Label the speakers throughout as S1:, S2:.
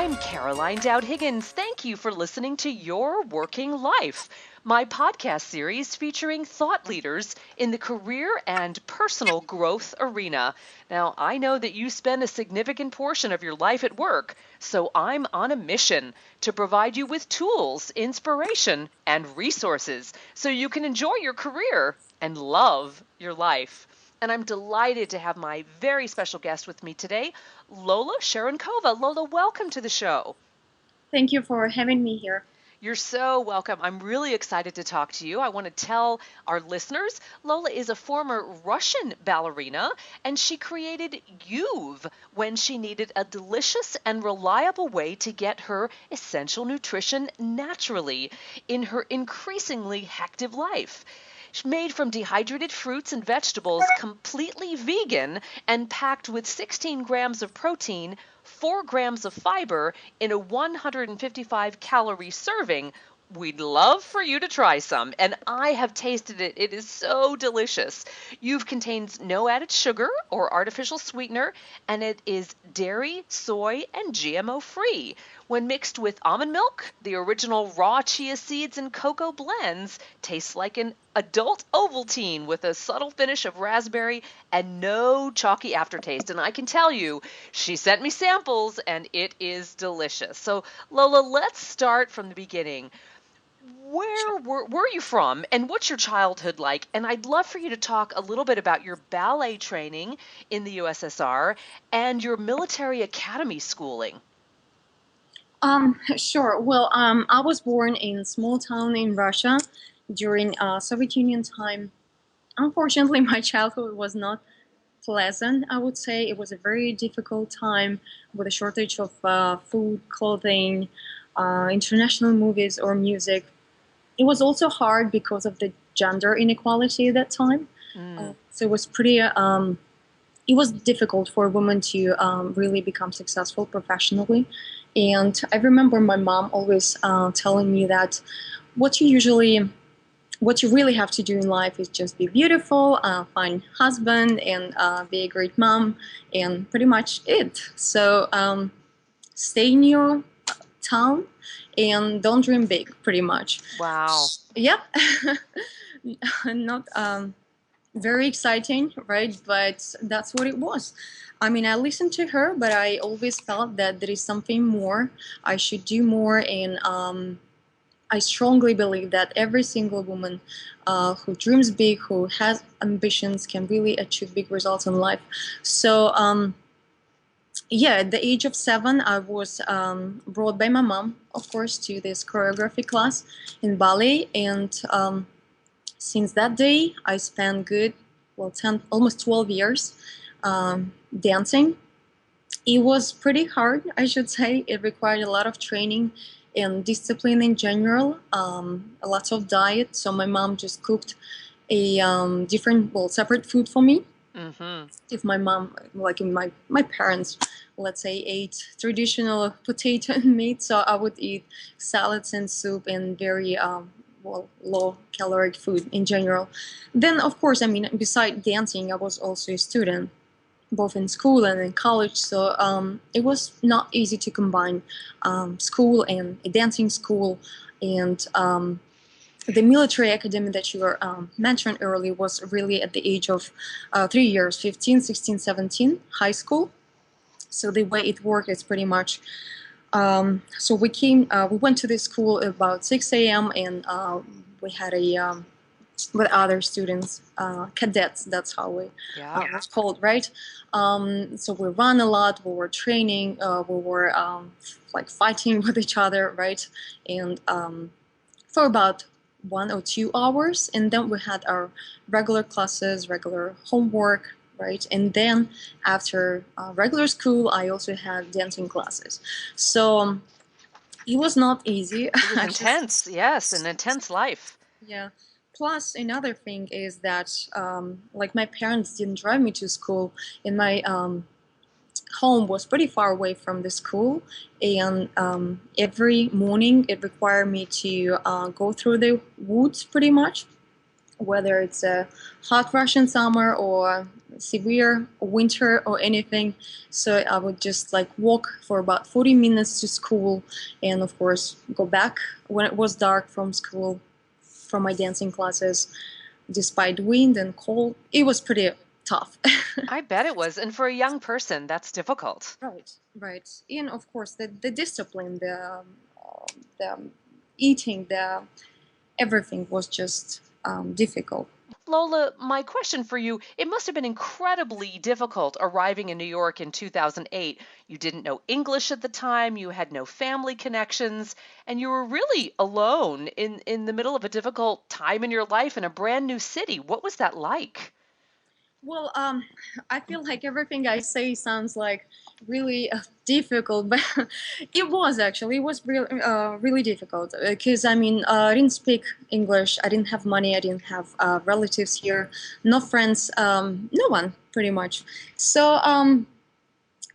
S1: I'm Caroline Dowd-Higgins. Thank you for listening to Your Working Life, my podcast series featuring thought leaders in the career and personal growth arena. Now, I know that you spend a significant portion of your life at work, so I'm on a mission to provide you with tools, inspiration, and resources so you can enjoy your career and love your life. And I'm delighted to have my very special guest with me today, Lola Sherunkova. Lola, welcome to the show.
S2: Thank you for having me here.
S1: You're so welcome. I'm really excited to talk to you. I want to tell our listeners, Lola is a former Russian ballerina, and she created Yuve when she needed a delicious and reliable way to get her essential nutrition naturally in her increasingly hectic life. Made from dehydrated fruits and vegetables, completely vegan, and packed with 16 grams of protein, 4 grams of fiber in a 155-calorie serving. We'd love for you to try some, and I have tasted it. It is so delicious. Yuve contains no added sugar or artificial sweetener, and it is dairy, soy, and GMO free. When mixed with almond milk, the original raw chia seeds and cocoa blends tastes like an adult Ovaltine with a subtle finish of raspberry and no chalky aftertaste. And I can tell you, she sent me samples, and it is delicious. So, Lola, let's start from the beginning. Where were you from, and what's your childhood like? And I'd love for you to talk a little bit about your ballet training in the USSR and your military academy schooling.
S2: Sure. Well, I was born in a small town in Russia during Soviet Union time. Unfortunately, my childhood was not pleasant, I would say. It was a very difficult time with a shortage of food, clothing, international movies or music. It was also hard because of the gender inequality at that time. So it was pretty, it was difficult for a woman to really become successful professionally. And I remember my mom always telling me that what you really have to do in life is just be beautiful, find husband, and be a great mom, and pretty much it. So stay in your town and don't dream big, pretty much.
S1: Wow.
S2: Yeah. Not very exciting, right? But that's what it was. I mean, I listened to her, but I always felt that there is something more. I should do more, and I strongly believe that every single woman who dreams big, who has ambitions, can really achieve big results in life. So, yeah, at the age of 7, I was brought by my mom, of course, to this choreography class in ballet, and since that day, I spent almost 12 years dancing. It was pretty hard, I should say. It required a lot of training and discipline in general, a lot of diet. So my mom just cooked a separate food for me.
S1: Mm-hmm.
S2: If my mom, like my parents, let's say, ate traditional potato and meat, so I would eat salads and soup and very low caloric food in general. Then, of course, I mean, besides dancing, I was also a student, both in school and in college. So it was not easy to combine school and a dancing school. And the military academy that you were mentioned earlier was really at the age of 3 years, 15, 16, 17, high school. So the way it worked is pretty much, so we went to this school about 6 a.m. and we had with other students, cadets, that's how it was called, right? So we ran a lot, we were training, we were like fighting with each other, right? And for about 1 or 2 hours, and then we had our regular classes, regular homework, right? And then after regular school, I also had dancing classes. So it was not easy.
S1: It was intense, yes, an intense life.
S2: Yeah. Plus, another thing is that, like, my parents didn't drive me to school, and my home was pretty far away from the school, and every morning it required me to go through the woods pretty much, whether it's a hot Russian summer or severe winter or anything. So I would just like walk for about 40 minutes to school, and of course go back when it was dark from school, from my dancing classes. Despite wind and cold, it was pretty tough.
S1: I bet it was. And for a young person, that's difficult.
S2: Right, right. And of course, the discipline, the eating, the everything was just difficult.
S1: Lola, my question for you, it must have been incredibly difficult arriving in New York in 2008. You didn't know English at the time, you had no family connections, and you were really alone in the middle of a difficult time in your life in a brand new city. What was that like?
S2: Well, I feel like everything I say sounds like really difficult, but it was actually, it was really, really difficult because I mean, I didn't speak English, I didn't have money, I didn't have relatives here, no friends, no one pretty much. So,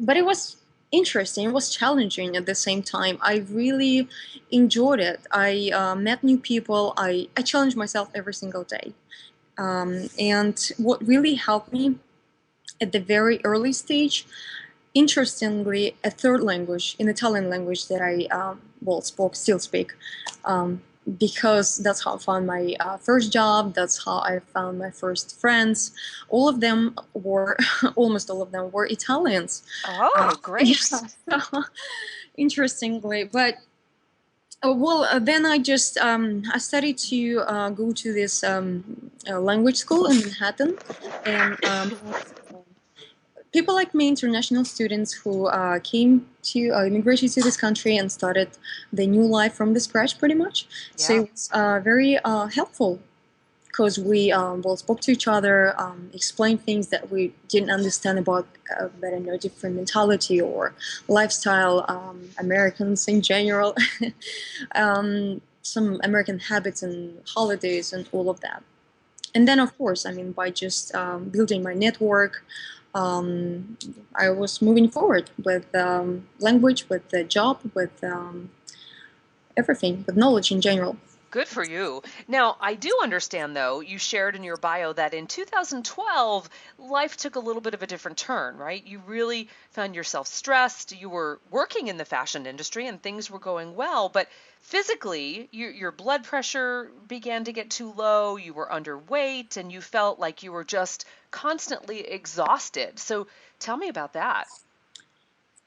S2: but it was interesting, it was challenging at the same time. I really enjoyed it. I met new people, I challenged myself every single day. And what really helped me at the very early stage, interestingly, a third language, an Italian language that I still speak, because that's how I found my first job. That's how I found my first friends. All of them were, almost all of them were Italians.
S1: Oh,
S2: Yeah,
S1: great.
S2: so, interestingly, but then I just I started to go to this language school in Manhattan, and people like me, international students who came to immigrated to this country and started the new life from the scratch, pretty much.
S1: Yeah.
S2: So it's very helpful because we spoke to each other, explained things that we didn't understand about, I don't know, different mentality or lifestyle, Americans in general, some American habits and holidays and all of that. And then, of course, I mean, by just building my network, I was moving forward with language, with the job, with everything, with knowledge in general.
S1: Good for you. Now, I do understand, though, you shared in your bio that in 2012, life took a little bit of a different turn, right? You really found yourself stressed. You were working in the fashion industry and things were going well, but physically, your blood pressure began to get too low, you were underweight, and you felt like you were just constantly exhausted. So tell me about that.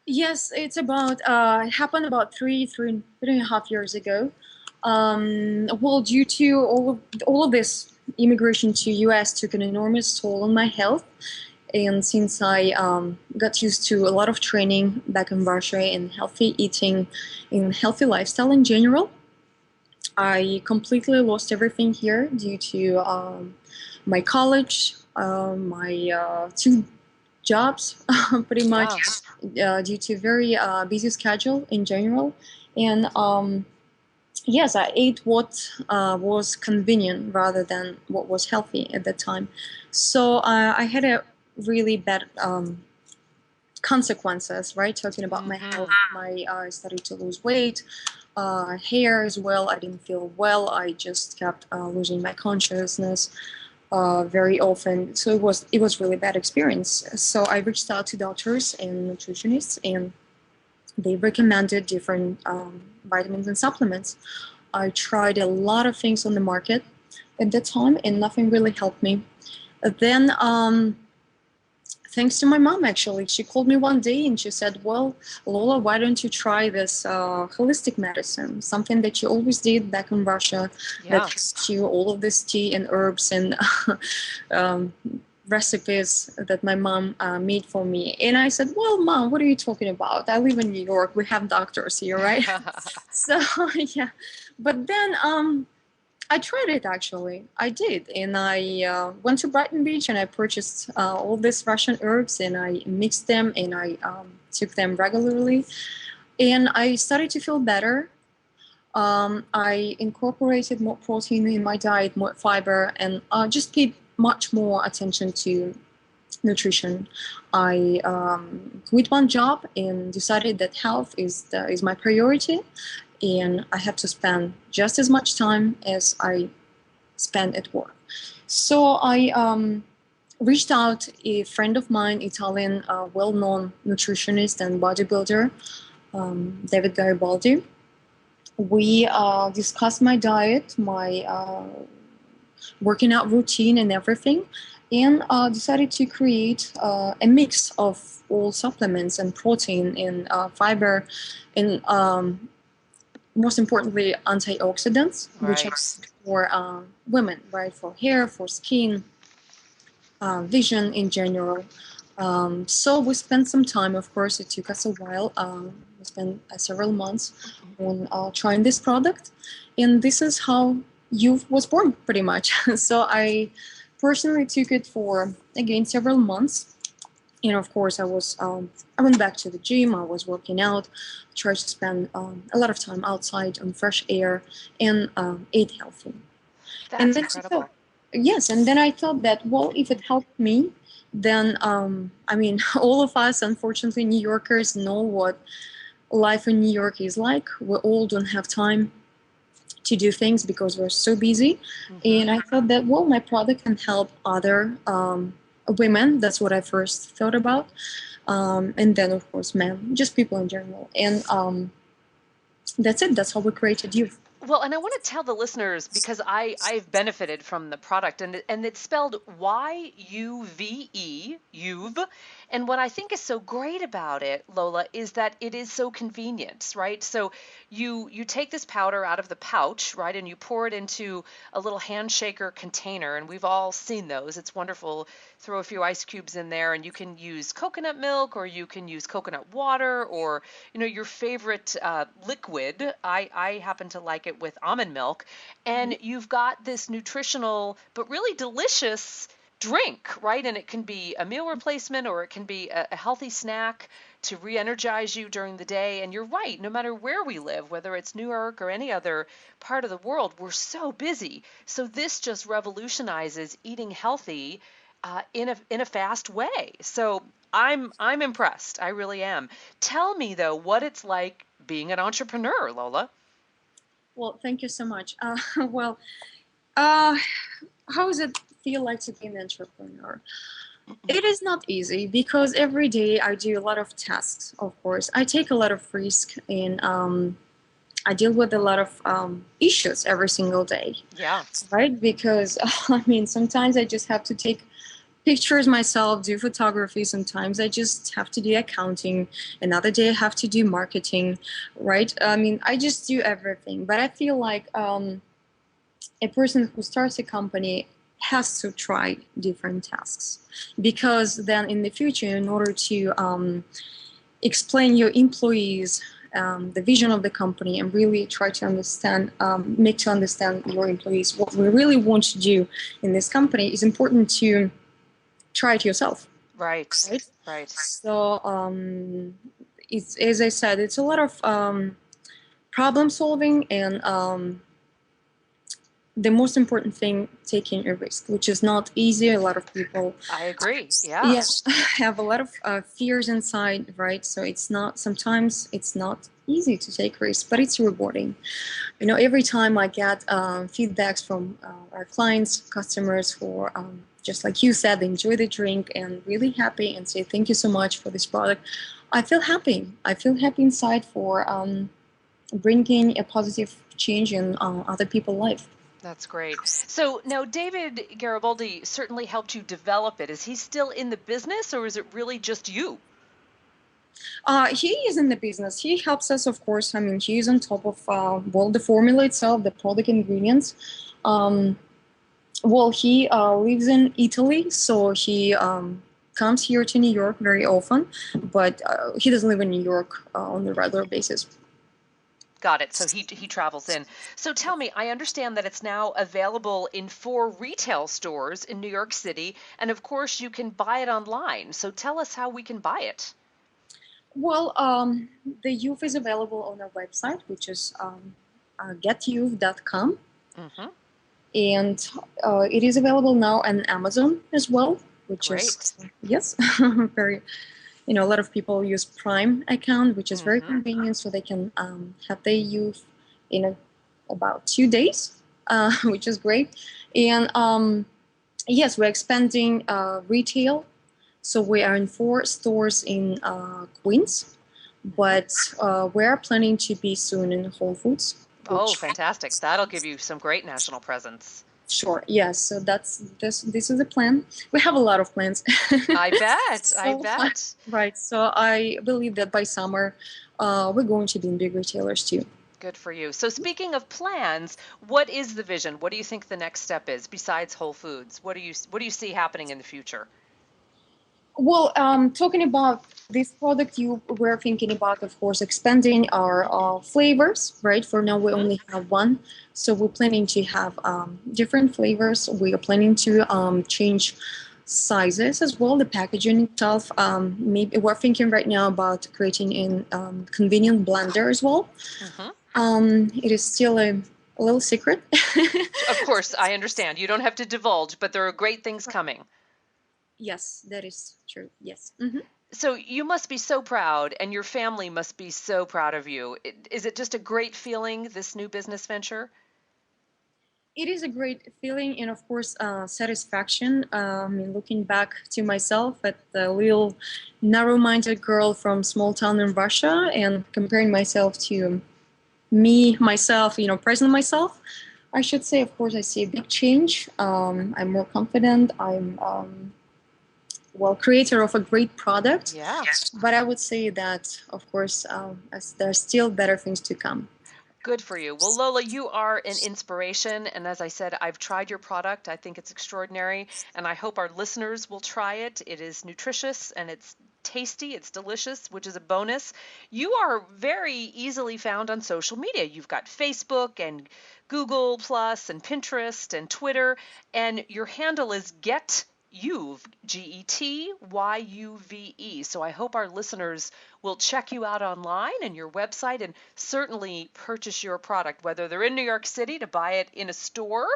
S2: Yes, it's about it happened about three and a half years ago. Well, due to all of this, immigration to U.S. took an enormous toll on my health, and since I got used to a lot of training back in Russia and healthy eating, and healthy lifestyle in general, I completely lost everything here due to my college, my two jobs, pretty much,
S1: Yeah.
S2: due to very busy schedule in general. And yes, I ate what was convenient rather than what was healthy at the time. So I had a really bad consequences, right? Talking about my health,
S1: Hmm.
S2: I started to lose weight, hair as well. I didn't feel well. I just kept losing my consciousness very often. So it was really bad experience. So I reached out to doctors and nutritionists, and they recommended different vitamins and supplements. I tried a lot of things on the market at that time, and nothing really helped me. Then, thanks to my mom, actually, she called me one day and she said, "Well, Lola, why don't you try this holistic medicine? Something that you always did back in Russia, that
S1: Yeah.
S2: has you all of this tea and herbs and um, recipes that my mom made for me." And I said, "Well, mom, what are you talking about? I live in New York. We have doctors here, right?" So yeah, but then I tried it actually. I did, and I went to Brighton Beach and I purchased all these Russian herbs and I mixed them and I took them regularly, and I started to feel better. I incorporated more protein in my diet, more fiber, and just paid much more attention to nutrition. I quit one job and decided that health is my priority, and I have to spend just as much time as I spend at work. So I reached out a friend of mine, Italian, well-known nutritionist and bodybuilder, David Garibaldi. We discussed my diet, my working out routine, and everything, and decided to create a mix of all supplements and protein and fiber and most importantly antioxidants, which are
S1: Right.
S2: for women, right? For hair, for skin, vision in general. So we spent some time, of course, it took us a while. We spent several months on trying this product. And this is how Yuve was born, pretty much. So I personally took it for, again, several months. And of course, I went back to the gym, I was working out, tried to spend a lot of time outside on fresh air, and ate healthy. And
S1: That's
S2: then I thought,
S1: incredible.
S2: yes, and then I thought that, well, if it helped me, then I mean, all of us, unfortunately, New Yorkers know what life in New York is like. We all don't have time to do things because we're so busy.
S1: Hmm.
S2: And I thought that, well, my product can help other women. That's what I first thought about. And then, of course, men, just people in general. And that's it. That's how we created Youth.
S1: Well, and I want to tell the listeners because I've benefited from the product, and it's spelled Yuve, Yuve. And what I think is so great about it, Lola, is that it is so convenient, right? So you take this powder out of the pouch, right, and you pour it into a little hand shaker container, and we've all seen those. It's wonderful. Throw a few ice cubes in there, and you can use coconut milk, or you can use coconut water, or your favorite liquid. I happen to like it with almond milk, and you've got this nutritional but really delicious drink, right? And it can be a meal replacement or it can be a healthy snack to re-energize you during the day. And you're right, no matter where we live, whether it's New York or any other part of the world, we're so busy. So this just revolutionizes eating healthy in a fast way. So I'm impressed. I really am. Tell me though, what it's like being an entrepreneur, Lola.
S2: Well, thank you so much. Well, uh, how does it feel like to be an entrepreneur? It is not easy because every day I do a lot of tasks, of course. I take a lot of risk and I deal with a lot of issues every single day,
S1: Yeah.
S2: right? Because I mean, sometimes I just have to take pictures myself, do photography. Sometimes I just have to do accounting. Another day I have to do marketing, right? I mean, I just do everything. But I feel like a person who starts a company has to try different tasks because then in the future, in order to explain your employees the vision of the company and really try to understand, make to understand your employees what we really want to do in this company, is important to try it yourself,
S1: Right.
S2: right?
S1: Right.
S2: So it's, as I said, it's a lot of problem solving and the most important thing, taking a risk, which is not easy. A lot of people,
S1: I agree. Yeah.
S2: yes, have a lot of fears inside, right? So it's not, sometimes it's not easy to take risks, but it's rewarding. You know, every time I get feedbacks from our clients, customers who just like you said, they enjoy the drink and really happy and say thank you so much for this product, I feel happy. I feel happy inside for bringing a positive change in other people's life.
S1: That's great. So now David Garibaldi certainly helped you develop it. Is he still in the business or is it really just you?
S2: He is in the business. He helps us, of course. I mean, he is on top of well, the formula itself, the product ingredients. Um, well, he lives in Italy, so he comes here to New York very often, but he doesn't live in New York on a regular basis.
S1: Got it. So he travels in. So tell me, I understand that it's now available in 4 retail stores in New York City, and of course you can buy it online. So tell us how we can buy it.
S2: Well, the youth is available on our website, which is getyouth.com,
S1: Hmm.
S2: and it is available now on Amazon as well, which is
S1: Great.
S2: yes, very, you know, a lot of people use Prime account, which is very
S1: Hmm.
S2: convenient, so they can have their youth in about 2 days, which is great. And Yes, we're expanding retail. So we are in 4 stores in Queens,
S1: Mhm.
S2: but we're planning to be soon in Whole Foods,
S1: Oh,
S2: which
S1: fantastic. That'll give you some great national presence.
S2: sure, yes. So that's this is the plan. We have a lot of plans.
S1: I bet. I
S2: So
S1: bet.
S2: right. So I believe that by summer, we're going to be in big retailers too.
S1: Good for you. So speaking of plans, what is the vision? What do you think the next step is besides Whole Foods? What do you see happening in the future?
S2: Well, talking about this product, you were thinking about, of course, expanding our flavors, right? For now, we
S1: Hmm.
S2: only have one, so we're planning to have different flavors. We are planning to change sizes as well, the packaging itself. Maybe we're thinking right now about creating a convenient blender as well.
S1: Hmm.
S2: It is still a little secret.
S1: Of course, I understand. You don't have to divulge, but there are great things coming.
S2: Yes, that is true. Yes. Mm-hmm.
S1: So you must be so proud, and your family must be so proud of you. Is it just a great feeling, this new business venture?
S2: It is a great feeling and, of course, satisfaction. Looking back to myself at the little narrow-minded girl from small town in Russia and comparing myself to myself, present myself, I should say, of course, I see a big change. I'm more confident. I'm, creator of a great product.
S1: Yeah.
S2: But I would say that, of course, as there are still better things to come.
S1: Good for you. Well, Lola, you are an inspiration. And as I said, I've tried your product. I think it's extraordinary. And I hope our listeners will try it. It is nutritious and it's tasty. It's delicious, which is a bonus. You are very easily found on social media. You've got Facebook and Google Plus and Pinterest and Twitter. And your handle is Yuve, Getyuve. So I hope our listeners will check you out online and your website and certainly purchase your product, whether they're in New York City to buy it in a store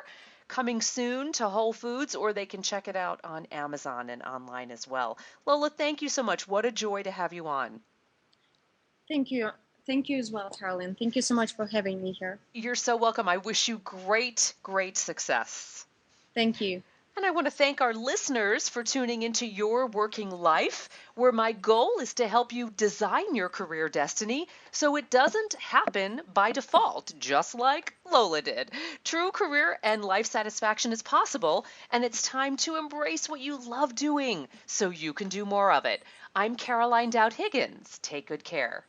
S1: coming soon to Whole Foods, or they can check it out on Amazon and online as well. Lola, thank you so much. What a joy to have you on.
S2: Thank you. Thank you as well, Carolyn. Thank you so much for having me here.
S1: You're so welcome. I wish you great, great success.
S2: Thank you.
S1: And I want to thank our listeners for tuning into Your Working Life, where my goal is to help you design your career destiny so it doesn't happen by default, just like Lola did. True career and life satisfaction is possible, and it's time to embrace what you love doing so you can do more of it. I'm Caroline Dowd-Higgins. Take good care.